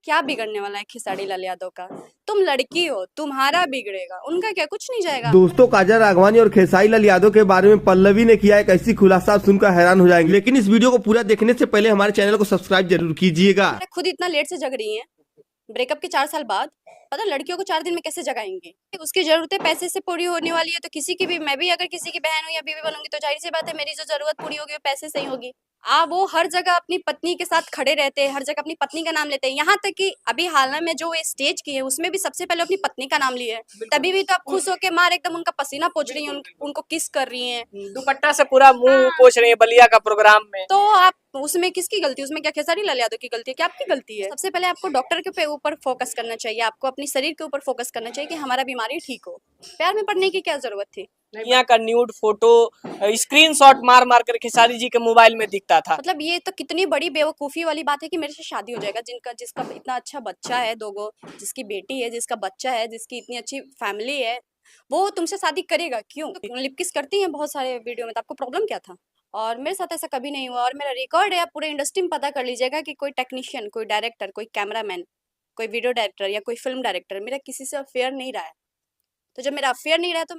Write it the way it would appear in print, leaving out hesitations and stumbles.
क्या बिगड़ने वाला है खेसारी लाल यादव का? तुम लड़की हो, तुम्हारा बिगड़ेगा, उनका क्या कुछ नहीं जाएगा। दोस्तों, काजल राघवानी और खेसारी लाल यादव के बारे में पल्लवी ने किया एक ऐसी खुलासा, सुनकर हैरान हो जाएंगे। लेकिन इस वीडियो को पूरा देखने से पहले हमारे चैनल को सब्सक्राइब जरूर कीजिएगा। अरे खुद इतना लेट से जग रही हैं, ब्रेकअप के 4 साल बाद। पता लड़कियों को 4 दिन में कैसे जगाएंगे? उसकी जरूरतें पैसे से पूरी होने वाली है, तो किसी की भी, मैं भी अगर किसी की बहन हूँ या बीवी बनूंगी तो जाहिर सी बात है मेरी जो जरूरत पूरी होगी वो पैसे से ही होगी। वो हर जगह अपनी पत्नी के साथ खड़े रहते हैं, हर जगह अपनी पत्नी का नाम लेते हैं, यहाँ तक कि अभी हाल में जो स्टेज की है उसमें भी सबसे पहले अपनी पत्नी का नाम लिया है। तभी भी तो आप खुश होके मार एकदम उनका पसीना पोंछ रही हैं, उनको किस कर रही हैं, दुपट्टा से पूरा मुंह पोंछ रही है बलिया का प्रोग्राम में। तो आप उसमें किसकी गलती है? उसमें क्या खेसारी लाल यादव की गलती है? क्या आपकी गलती है? सबसे पहले आपको डॉक्टर के ऊपर फोकस करना चाहिए, आपको अपनी शरीर के ऊपर फोकस करना चाहिए कि हमारा बीमारी ठीक हो। प्यार में पड़ने की क्या जरूरत थी? यहाँ का न्यूड फोटो स्क्रीनशॉट मार मार कर खेसारी जी के मोबाइल में दिखता था। मतलब ये तो कितनी बड़ी बेवकूफी वाली बात है कि मेरे से शादी हो जाएगा, जिसका इतना अच्छा बच्चा है, 2 गो, जिसकी बेटी है, जिसका बच्चा है, जिसकी इतनी अच्छी फैमिली है, वो तुमसे शादी करेगा क्यों? लिप किस करती हैं बहुत सारे वीडियो में, तो आपको प्रॉब्लम क्या था? और मेरे साथ ऐसा कभी नहीं हुआ, और मेरा रिकॉर्ड है, आप पूरे इंडस्ट्री में पता कर लीजिएगा कि कोई टेक्नीशियन, कोई डायरेक्टर, कोई कैमरामैन, कोई वीडियो डायरेक्टर या कोई फिल्म डायरेक्टर, मेरा किसी से अफेयर नहीं रहा है। तो जब मेरा अफेयर नहीं रहा तो